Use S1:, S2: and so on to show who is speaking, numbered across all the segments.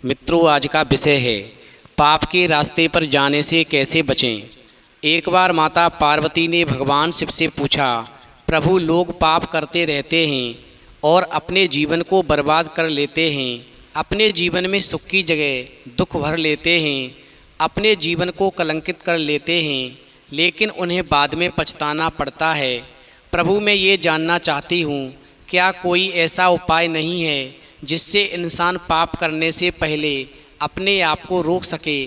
S1: मित्रों, आज का विषय है पाप के रास्ते पर जाने से कैसे बचें। एक बार माता पार्वती ने भगवान शिव से पूछा, प्रभु, लोग पाप करते रहते हैं और अपने जीवन को बर्बाद कर लेते हैं। अपने जीवन में सुख की जगह दुख भर लेते हैं, अपने जीवन को कलंकित कर लेते हैं, लेकिन उन्हें बाद में पछताना पड़ता है। प्रभु, मैं ये जानना चाहती हूँ, क्या कोई ऐसा उपाय नहीं है जिससे इंसान पाप करने से पहले अपने आप को रोक सके।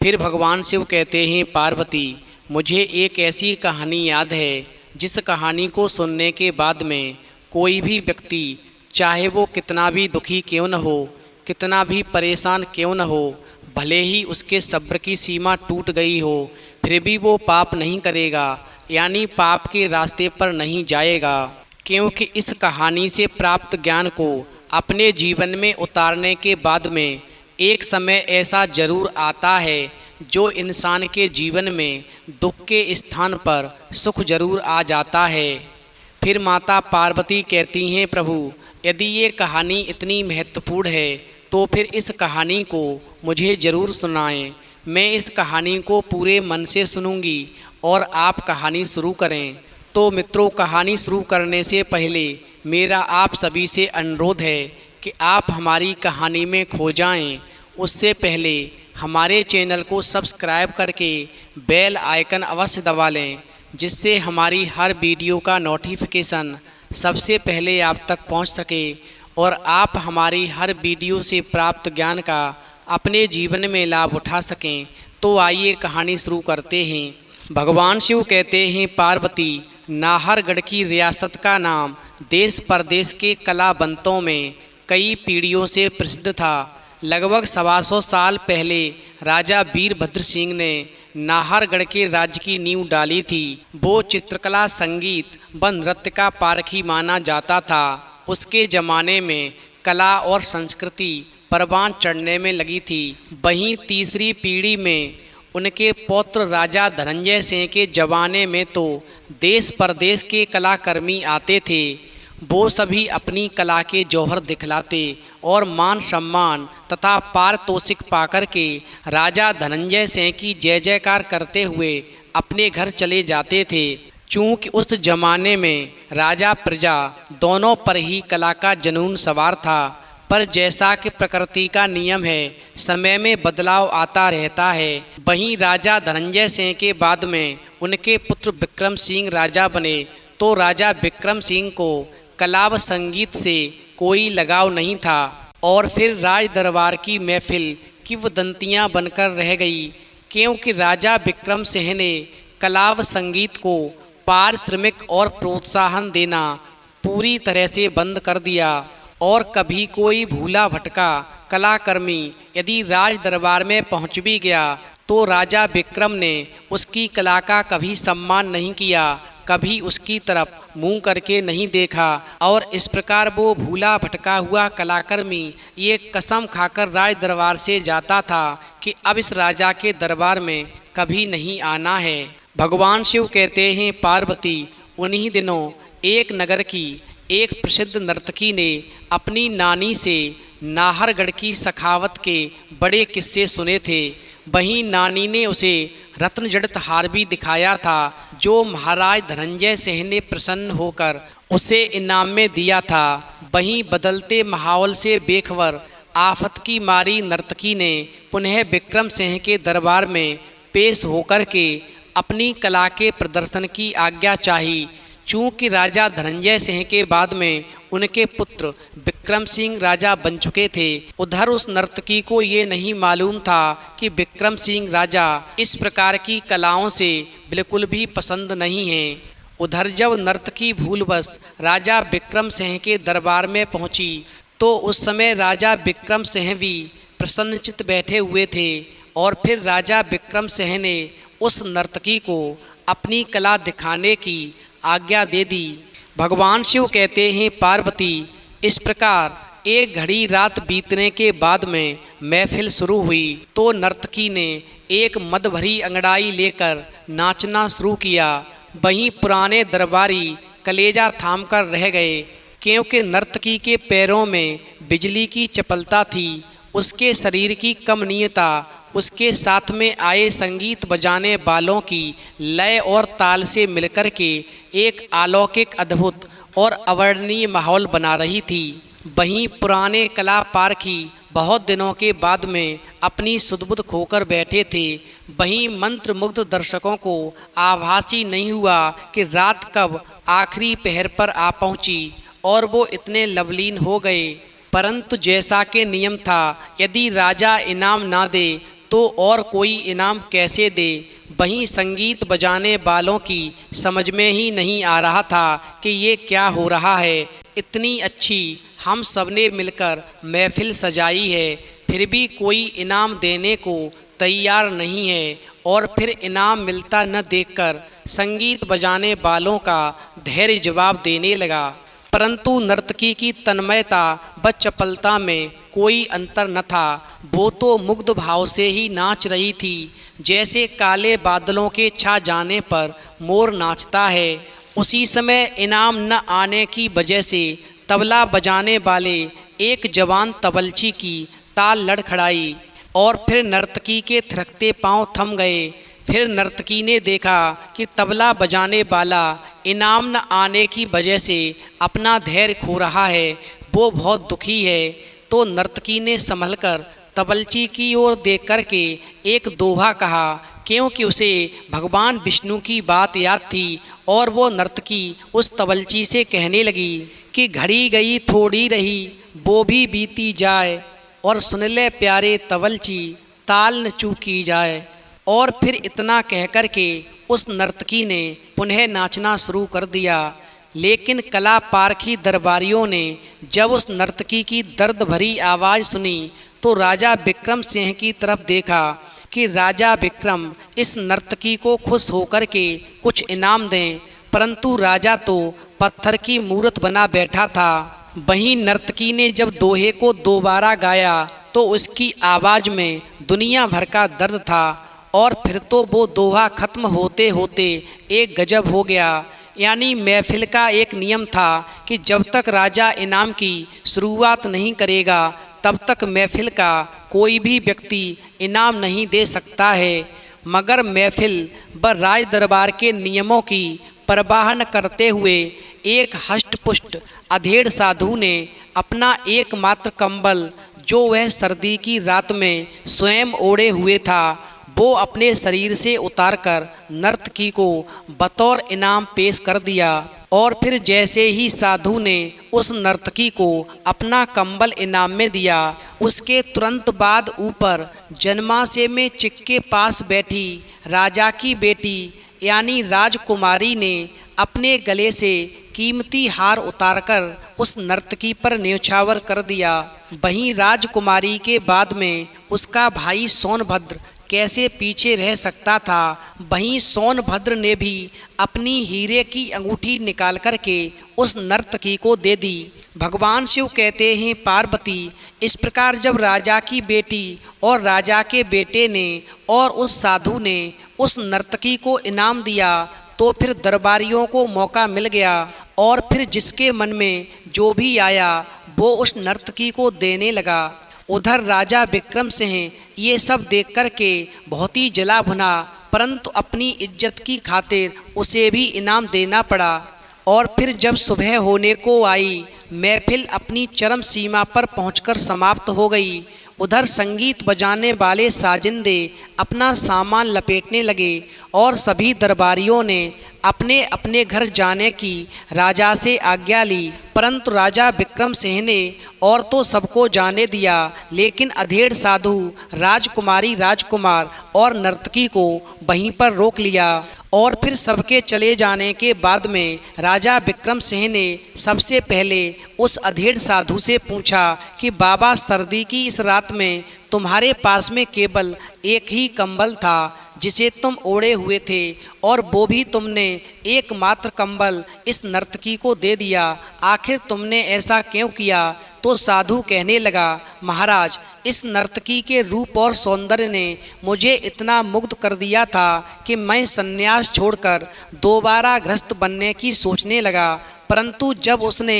S1: फिर भगवान शिव कहते हैं, पार्वती, मुझे एक ऐसी कहानी याद है जिस कहानी को सुनने के बाद में कोई भी व्यक्ति, चाहे वो कितना भी दुखी क्यों न हो, कितना भी परेशान क्यों न हो, भले ही उसके सब्र की सीमा टूट गई हो, फिर भी वो पाप नहीं करेगा, यानी पाप के रास्ते पर नहीं जाएगा। क्योंकि इस कहानी से प्राप्त ज्ञान को अपने जीवन में उतारने के बाद में एक समय ऐसा जरूर आता है जो इंसान के जीवन में दुख के स्थान पर सुख जरूर आ जाता है। फिर माता पार्वती कहती हैं, प्रभु, यदि ये कहानी इतनी महत्वपूर्ण है तो फिर इस कहानी को मुझे ज़रूर सुनाएं। मैं इस कहानी को पूरे मन से सुनूंगी और आप कहानी शुरू करें। तो मित्रों, कहानी शुरू करने से पहले मेरा आप सभी से अनुरोध है कि आप हमारी कहानी में खो जाएं। उससे पहले हमारे चैनल को सब्सक्राइब करके बेल आइकन अवश्य दबा लें, जिससे हमारी हर वीडियो का नोटिफिकेशन सबसे पहले आप तक पहुंच सके और आप हमारी हर वीडियो से प्राप्त ज्ञान का अपने जीवन में लाभ उठा सकें। तो आइए कहानी शुरू करते हैं। भगवान शिव कहते हैं, पार्वती, नाहरगढ़ की रियासत का नाम देश परदेश के कलावंतों में कई पीढ़ियों से प्रसिद्ध था। लगभग 125 साल पहले राजा वीरभद्र सिंह ने नाहरगढ़ के राज्य की नींव डाली थी। वो चित्रकला, संगीत व नृत्य का पारखी माना जाता था। उसके ज़माने में कला और संस्कृति परवान चढ़ने में लगी थी। वहीं तीसरी पीढ़ी में उनके पौत्र राजा धनंजय सिंह के ज़माने में तो देश परदेश के कलाकर्मी आते थे। वो सभी अपनी कला के जौहर दिखलाते और मान सम्मान तथा पारितोषिक पाकर के राजा धनंजय सिंह की जय जयकार करते हुए अपने घर चले जाते थे। चूँकि उस जमाने में राजा प्रजा दोनों पर ही कला का जुनून सवार था, पर जैसा कि प्रकृति का नियम है, समय में बदलाव आता रहता है। वहीं राजा धनंजय सिंह के बाद में उनके पुत्र विक्रम सिंह राजा बने, तो राजा विक्रम सिंह को कला व संगीत से कोई लगाव नहीं था और फिर राज दरबार की महफिल किंवदंतियां बनकर रह गई। क्योंकि राजा विक्रम सिंह ने कला व संगीत को पारिश्रमिक और प्रोत्साहन देना पूरी तरह से बंद कर दिया और कभी कोई भूला भटका कलाकर्मी यदि राज दरबार में पहुंच भी गया तो राजा विक्रम ने उसकी कला का कभी सम्मान नहीं किया, कभी उसकी तरफ मुंह करके नहीं देखा। और इस प्रकार वो भूला भटका हुआ कलाकर्मी ये कसम खाकर राज दरबार से जाता था कि अब इस राजा के दरबार में कभी नहीं आना है। भगवान शिव कहते हैं, पार्वती, उन्हीं दिनों एक नगर की एक प्रसिद्ध नर्तकी ने अपनी नानी से नाहरगढ़ की सखावत के बड़े किस्से सुने थे। वहीं नानी ने उसे रत्न जड़ित हार भी दिखाया था, जो महाराज धनंजय सिंह ने प्रसन्न होकर उसे इनाम में दिया था। वहीं बदलते माहौल से बेखबर आफत की मारी नर्तकी ने पुनः विक्रम सिंह के दरबार में पेश होकर के अपनी कला के प्रदर्शन की आज्ञा चाही। चूँकि राजा धनंजय सिंह के बाद में उनके पुत्र विक्रम सिंह राजा बन चुके थे, उधर उस नर्तकी को ये नहीं मालूम था कि विक्रम सिंह राजा इस प्रकार की कलाओं से बिल्कुल भी पसंद नहीं है। उधर जब नर्तकी भूलवश राजा विक्रम सिंह के दरबार में पहुंची तो उस समय राजा विक्रम सिंह भी प्रसन्नचित्त बैठे हुए थे और फिर राजा विक्रम सिंह ने उस नर्तकी को अपनी कला दिखाने की आज्ञा दे दी। भगवान शिव कहते हैं, पार्वती, इस प्रकार एक घड़ी रात बीतने के बाद में महफिल शुरू हुई तो नर्तकी ने एक मद भरी अंगड़ाई लेकर नाचना शुरू किया। वहीं पुराने दरबारी कलेजा थाम कर रह गए, क्योंकि नर्तकी के पैरों में बिजली की चपलता थी। उसके शरीर की कमनीयता, उसके साथ में आए संगीत बजाने वालों की लय और ताल से मिलकर के एक अलौकिक, अद्भुत और अवर्णनीय माहौल बना रही थी। वहीं पुराने कला पारखी बहुत दिनों के बाद में अपनी सुध-बुध खोकर बैठे थे। वहीं मंत्रमुग्ध दर्शकों को आभास ही नहीं हुआ कि रात कब आखिरी पहर पर आ पहुंची और वो इतने लवलीन हो गए। परंतु जैसा कि नियम था, यदि राजा इनाम ना दे तो और कोई इनाम कैसे दे। वहीं संगीत बजाने वालों की समझ में ही नहीं आ रहा था कि ये क्या हो रहा है। इतनी अच्छी हम सबने मिलकर महफिल सजाई है, फिर भी कोई इनाम देने को तैयार नहीं है। और फिर इनाम मिलता न देखकर संगीत बजाने वालों का धैर्य जवाब देने लगा। परंतु नर्तकी की तन्मयता व चपलता में कोई अंतर न था। वो तो मुग्ध भाव से ही नाच रही थी, जैसे काले बादलों के छा जाने पर मोर नाचता है। उसी समय इनाम न आने की वजह से तबला बजाने वाले एक जवान तबलची की ताल लड़खड़ाई और फिर नर्तकी के थिरकते पांव थम गए। फिर नर्तकी ने देखा कि तबला बजाने वाला इनाम न आने की वजह से अपना धैर्य खो रहा है, वो बहुत दुखी है। तो नर्तकी ने संभलकर तबलची की ओर देख कर के एक दोहा कहा, क्योंकि उसे भगवान विष्णु की बात याद थी। और वो नर्तकी उस तबलची से कहने लगी कि घड़ी गई थोड़ी रही, वो भी बीती जाए, और सुन ले प्यारे तबलची, ताल न चूकी जाए। और फिर इतना कहकर के उस नर्तकी ने पुनः नाचना शुरू कर दिया। लेकिन कला पारखी दरबारियों ने जब उस नर्तकी की दर्द भरी आवाज़ सुनी तो राजा विक्रम सिंह की तरफ देखा कि राजा विक्रम इस नर्तकी को खुश होकर के कुछ इनाम दें। परंतु राजा तो पत्थर की मूरत बना बैठा था। वहीं नर्तकी ने जब दोहे को दोबारा गाया तो उसकी आवाज़ में दुनिया भर का दर्द था। और फिर तो वो दोहा खत्म होते होते एक गजब हो गया। यानी महफिल का एक नियम था कि जब तक राजा इनाम की शुरुआत नहीं करेगा तब तक महफिल का कोई भी व्यक्ति इनाम नहीं दे सकता है। मगर महफिल व राज दरबार के नियमों की परवाह न करते हुए एक हष्ट-पुष्ट अधेड़ साधु ने अपना एकमात्र कंबल, जो वह सर्दी की रात में स्वयं ओढ़े हुए था, वो अपने शरीर से उतारकर नर्तकी को बतौर इनाम पेश कर दिया। और फिर जैसे ही साधु ने उस नर्तकी को अपना कंबल इनाम में दिया, उसके तुरंत बाद ऊपर जन्माशय में चिक के पास बैठी राजा की बेटी यानी राजकुमारी ने अपने गले से कीमती हार उतारकर उस नर्तकी पर न्यौछावर कर दिया। वहीं राजकुमारी के बाद में उसका भाई सोनभद्र कैसे पीछे रह सकता था। वहीं सोनभद्र ने भी अपनी हीरे की अंगूठी निकाल कर के उस नर्तकी को दे दी। भगवान शिव कहते हैं, पार्वती, इस प्रकार जब राजा की बेटी और राजा के बेटे ने और उस साधु ने उस नर्तकी को इनाम दिया तो फिर दरबारियों को मौका मिल गया। और फिर जिसके मन में जो भी आया वो उस नर्तकी को देने लगा। उधर राजा विक्रम सिंह ये सब देख कर के बहुत ही जला भुना, परंतु अपनी इज्जत की खातिर उसे भी इनाम देना पड़ा। और फिर जब सुबह होने को आई, महफिल अपनी चरम सीमा पर पहुंचकर समाप्त हो गई। उधर संगीत बजाने वाले साजिंदे अपना सामान लपेटने लगे और सभी दरबारियों ने अपने अपने घर जाने की राजा से आज्ञा ली। परंतु राजा विक्रम सिंह ने और तो सबको जाने दिया, लेकिन अधेड़ साधु, राजकुमारी, राजकुमार और नर्तकी को वहीं पर रोक लिया। और फिर सबके चले जाने के बाद में राजा विक्रम सिंह ने सबसे पहले उस अधेड़ साधु से पूछा कि बाबा, सर्दी की इस रात में तुम्हारे पास में केवल एक ही कंबल था, जिसे तुम ओढ़े हुए थे, और वो भी तुमने एकमात्र कंबल इस नर्तकी को दे दिया। आखिर तुमने ऐसा क्यों किया? तो साधु कहने लगा, महाराज, इस नर्तकी के रूप और सौंदर्य ने मुझे इतना मुग्ध कर दिया था कि मैं संन्यास छोड़कर दोबारा गृहस्थ बनने की सोचने लगा। परंतु जब उसने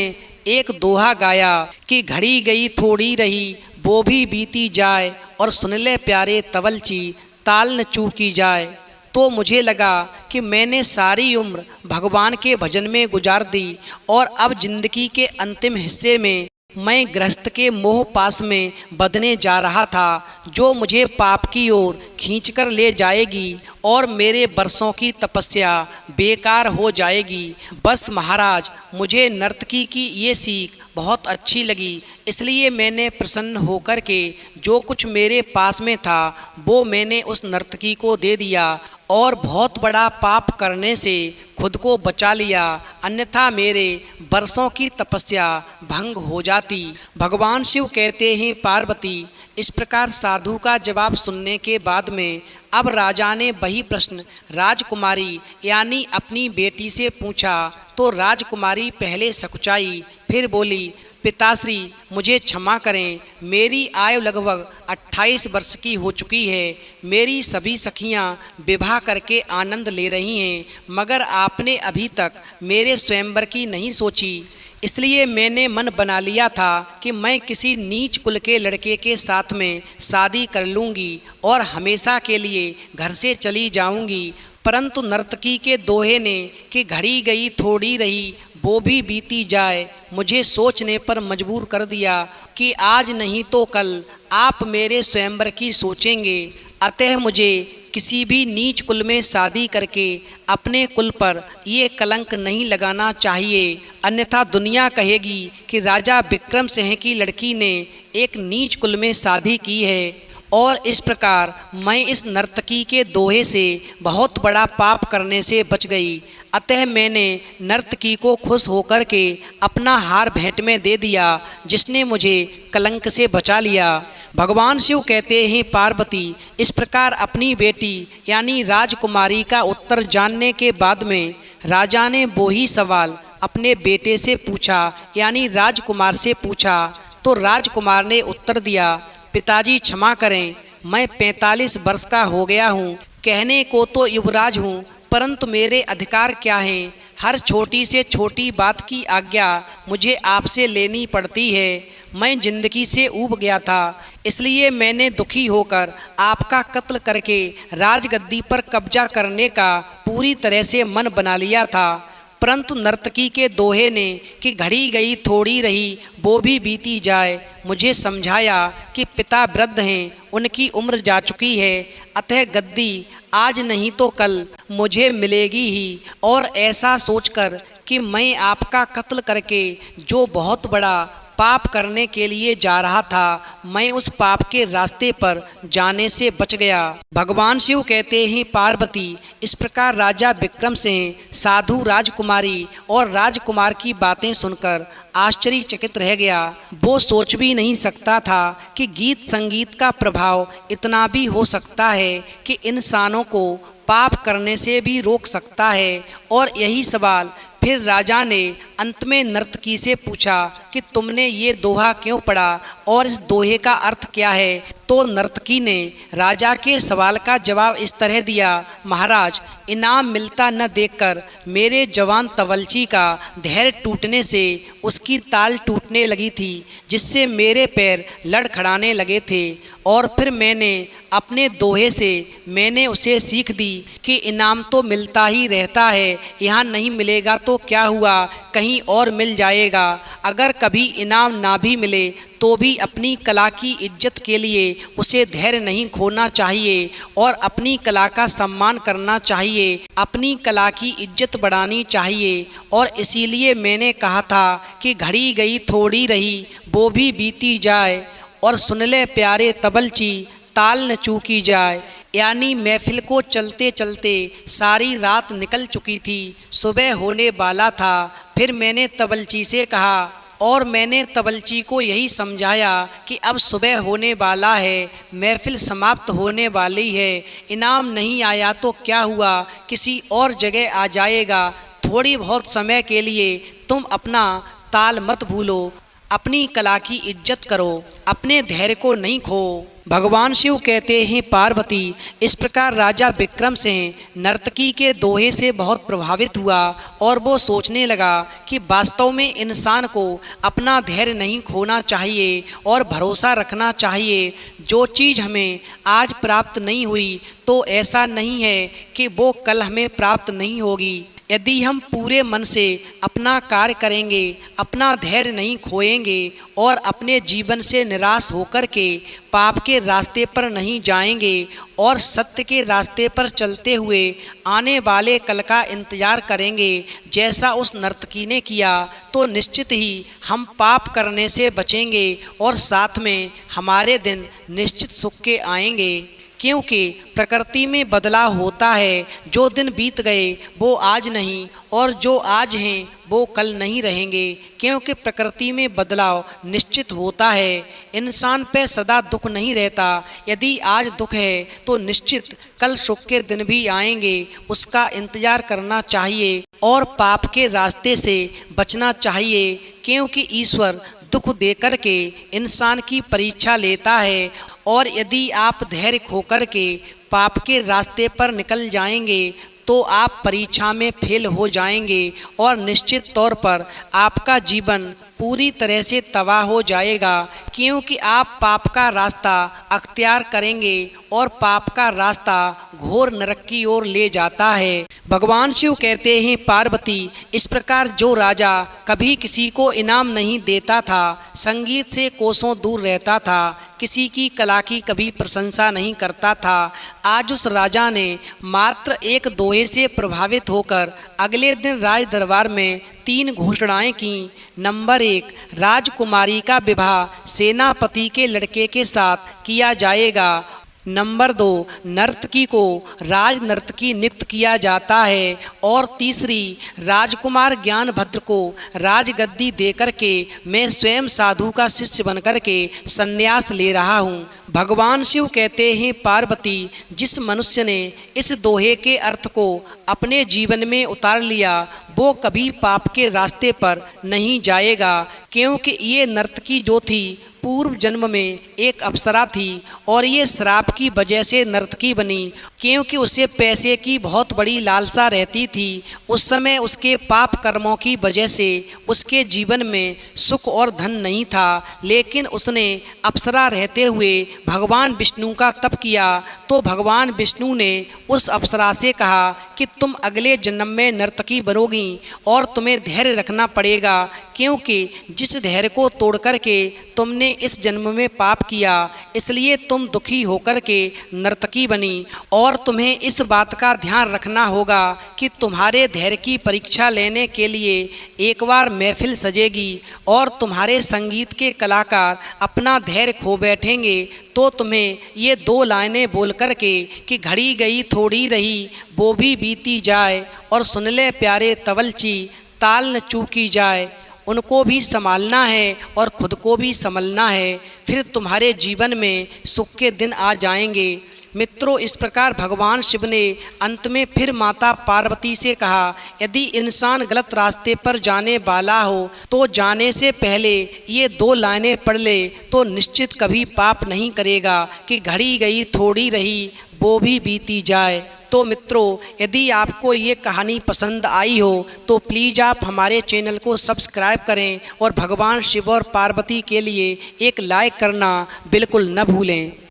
S1: एक दोहा गाया कि घड़ी गई थोड़ी रही, वो भी बीती जाए, और सुन ले प्यारे तवलची, ताल न चूकी जाए, तो मुझे लगा कि मैंने सारी उम्र भगवान के भजन में गुजार दी, और अब जिंदगी के अंतिम हिस्से में मैं गृहस्थ के मोह पास में बंधने जा रहा था, जो मुझे पाप की ओर खींचकर ले जाएगी और मेरे बरसों की तपस्या बेकार हो जाएगी। बस महाराज, मुझे नर्तकी की ये सीख बहुत अच्छी लगी, इसलिए मैंने प्रसन्न होकर के जो कुछ मेरे पास में था वो मैंने उस नर्तकी को दे दिया, और बहुत बड़ा पाप करने से खुद को बचा लिया, अन्यथा मेरे बरसों की तपस्या भंग हो जाती। भगवान शिव कहते हैं, पार्वती, इस प्रकार साधु का जवाब सुनने के बाद में अब राजा ने वही प्रश्न राजकुमारी यानी अपनी बेटी से पूछा, तो राजकुमारी पहले सकुचाई, फिर बोली, पिताश्री, मुझे क्षमा करें, मेरी आयु लगभग 28 वर्ष की हो चुकी है। मेरी सभी सखियां विवाह करके आनंद ले रही हैं, मगर आपने अभी तक मेरे स्वयंवर की नहीं सोची। इसलिए मैंने मन बना लिया था कि मैं किसी नीच कुल के लड़के के साथ में शादी कर लूँगी और हमेशा के लिए घर से चली जाऊँगी। परंतु नर्तकी के दोहे ने कि घड़ी गई थोड़ी रही, वो भी बीती जाए, मुझे सोचने पर मजबूर कर दिया कि आज नहीं तो कल आप मेरे स्वयंवर की सोचेंगे। अतः मुझे किसी भी नीच कुल में शादी करके अपने कुल पर ये कलंक नहीं लगाना चाहिए, अन्यथा दुनिया कहेगी कि राजा विक्रम सिंह की लड़की ने एक नीच कुल में शादी की है। और इस प्रकार मैं इस नर्तकी के दोहे से बहुत बड़ा पाप करने से बच गई। अतः मैंने नर्तकी को खुश होकर के अपना हार भेंट में दे दिया, जिसने मुझे कलंक से बचा लिया। भगवान शिव कहते हैं, पार्वती, इस प्रकार अपनी बेटी यानी राजकुमारी का उत्तर जानने के बाद में राजा ने वही सवाल अपने बेटे से पूछा यानी राजकुमार से पूछा। तो राजकुमार ने उत्तर दिया, पिताजी क्षमा करें, मैं 45 वर्ष का हो गया हूँ। कहने को तो युवराज हूँ, परंतु मेरे अधिकार क्या हैं? हर छोटी से छोटी बात की आज्ञा मुझे आपसे लेनी पड़ती है। मैं जिंदगी से ऊब गया था, इसलिए मैंने दुखी होकर आपका कत्ल करके राजगद्दी पर कब्जा करने का पूरी तरह से मन बना लिया था। परंतु नर्तकी के दोहे ने कि घड़ी गई थोड़ी रही, वो भी बीती जाए, मुझे समझाया कि पिता वृद्ध हैं, उनकी उम्र जा चुकी है, अतः गद्दी आज नहीं तो कल मुझे मिलेगी ही। और ऐसा सोचकर कि मैं आपका कत्ल करके जो बहुत बड़ा पाप करने के लिए जा रहा था, मैं उस पाप के रास्ते पर जाने से बच गया। भगवान शिव कहते हैं, पार्वती, इस प्रकार राजा विक्रम सिंह साधु राजकुमारी और राजकुमार की बातें सुनकर आश्चर्यचकित रह गया। वो सोच भी नहीं सकता था कि गीत संगीत का प्रभाव इतना भी हो सकता है कि इंसानों को पाप करने से भी रोक सकता है। और यही सवाल फिर राजा ने अंत में नर्तकी से पूछा कि तुमने ये दोहा क्यों पढ़ा और इस दोहे का अर्थ क्या है? तो नर्तकी ने राजा के सवाल का जवाब इस तरह दिया, महाराज, इनाम मिलता न देखकर मेरे जवान तवलची का धैर्य टूटने से उसकी ताल टूटने लगी थी, जिससे मेरे पैर लड़खड़ाने लगे थे। और फिर मैंने अपने दोहे से मैंने उसे सीख दी कि इनाम तो मिलता ही रहता है, यहाँ नहीं मिलेगा तो क्या हुआ, कहीं और मिल जाएगा। अगर कभी इनाम ना भी मिले तो भी अपनी कला की इज्जत के लिए उसे धैर्य नहीं खोना चाहिए और अपनी कला का सम्मान करना चाहिए, अपनी कला की इज्जत बढ़ानी चाहिए। और इसीलिए मैंने कहा था कि घड़ी गई थोड़ी रही, वो भी बीती जाए, और सुन ले प्यारे तबलची, ताल न चूकी जाए। यानी महफिल को चलते चलते सारी रात निकल चुकी थी, सुबह होने वाला था। फिर मैंने तबलची से कहा, और मैंने तबलची को यही समझाया कि अब सुबह होने वाला है, महफिल समाप्त होने वाली है, इनाम नहीं आया तो क्या हुआ, किसी और जगह आ जाएगा। थोड़ी बहुत समय के लिए तुम अपना ताल मत भूलो, अपनी कला की इज्जत करो, अपने धैर्य को नहीं खो। भगवान शिव कहते हैं, पार्वती, इस प्रकार राजा विक्रमसिंह नर्तकी के दोहे से बहुत प्रभावित हुआ और वो सोचने लगा कि वास्तव में इंसान को अपना धैर्य नहीं खोना चाहिए और भरोसा रखना चाहिए। जो चीज़ हमें आज प्राप्त नहीं हुई तो ऐसा नहीं है कि वो कल हमें प्राप्त नहीं होगी। यदि हम पूरे मन से अपना कार्य करेंगे, अपना धैर्य नहीं खोएंगे और अपने जीवन से निराश होकर के पाप के रास्ते पर नहीं जाएंगे और सत्य के रास्ते पर चलते हुए आने वाले कल का इंतजार करेंगे जैसा उस नर्तकी ने किया, तो निश्चित ही हम पाप करने से बचेंगे और साथ में हमारे दिन निश्चित सुख के आएंगे। क्योंकि प्रकृति में बदलाव होता है, जो दिन बीत गए वो आज नहीं और जो आज हैं वो कल नहीं रहेंगे। क्योंकि प्रकृति में बदलाव निश्चित होता है, इंसान पे सदा दुख नहीं रहता। यदि आज दुख है तो निश्चित कल सुख के दिन भी आएंगे, उसका इंतजार करना चाहिए और पाप के रास्ते से बचना चाहिए। क्योंकि ईश्वर दुख देकर के इंसान की परीक्षा लेता है और यदि आप धैर्य खोकर के पाप के रास्ते पर निकल जाएंगे तो आप परीक्षा में फेल हो जाएंगे और निश्चित तौर पर आपका जीवन पूरी तरह से तबाह हो जाएगा। क्योंकि आप पाप का रास्ता अख्तियार करेंगे और पाप का रास्ता घोर नरक की ओर ले जाता है। भगवान शिव कहते हैं, पार्वती, इस प्रकार जो राजा कभी किसी को इनाम नहीं देता था, संगीत से कोसों दूर रहता था, किसी की कला की कभी प्रशंसा नहीं करता था, आज उस राजा ने मात्र एक दोहे से प्रभावित होकर अगले दिन राज दरबार में 3 घोषणाएं की। नंबर 1, राजकुमारी का विवाह सेनापति के लड़के के साथ किया जाएगा। नंबर 2, नर्तकी को राज नर्तकी नियुक्त किया जाता है। और तीसरी, राजकुमार ज्ञानभद्र को राजगद्दी देकर के मैं स्वयं साधु का शिष्य बनकर के संन्यास ले रहा हूँ। भगवान शिव कहते हैं, पार्वती, जिस मनुष्य ने इस दोहे के अर्थ को अपने जीवन में उतार लिया वो कभी पाप के रास्ते पर नहीं जाएगा। क्योंकि ये नर्तकी जो थी पूर्व जन्म में एक अप्सरा थी और ये श्राप की वजह से नर्तकी बनी। क्योंकि उसे पैसे की बहुत बड़ी लालसा रहती थी। उस समय उसके पाप कर्मों की वजह से उसके जीवन में सुख और धन नहीं था, लेकिन उसने अप्सरा रहते हुए भगवान विष्णु का तप किया तो भगवान विष्णु ने उस अप्सरा से कहा कि तुम अगले जन्म में नर्तकी बनोगी और तुम्हें धैर्य रखना पड़ेगा। क्योंकि जिस धैर्य को तोड़ करके तुमने इस जन्म में पाप किया, इसलिए तुम दुखी होकर के नर्तकी बनी। और तुम्हें इस बात का ध्यान रखना होगा कि तुम्हारे धैर्य की परीक्षा लेने के लिए एक बार महफिल सजेगी और तुम्हारे संगीत के कलाकार अपना धैर्य खो बैठेंगे तो तुम्हें ये 2 लाइनें बोल कर के कि घड़ी गई थोड़ी रही वो भी बीती जाए और सुन ले प्यारे तवलची ताल न चूकी जाए, उनको भी संभालना है और खुद को भी संभलना है, फिर तुम्हारे जीवन में सुख के दिन आ जाएंगे। मित्रों, इस प्रकार भगवान शिव ने अंत में फिर माता पार्वती से कहा, यदि इंसान गलत रास्ते पर जाने वाला हो तो जाने से पहले ये 2 लाइनें पढ़ ले तो निश्चित कभी पाप नहीं करेगा कि घड़ी गई थोड़ी रही वो भी बीती जाए। तो मित्रों, यदि आपको ये कहानी पसंद आई हो तो प्लीज़ आप हमारे चैनल को सब्सक्राइब करें और भगवान शिव और पार्वती के लिए एक लाइक करना बिल्कुल न भूलें।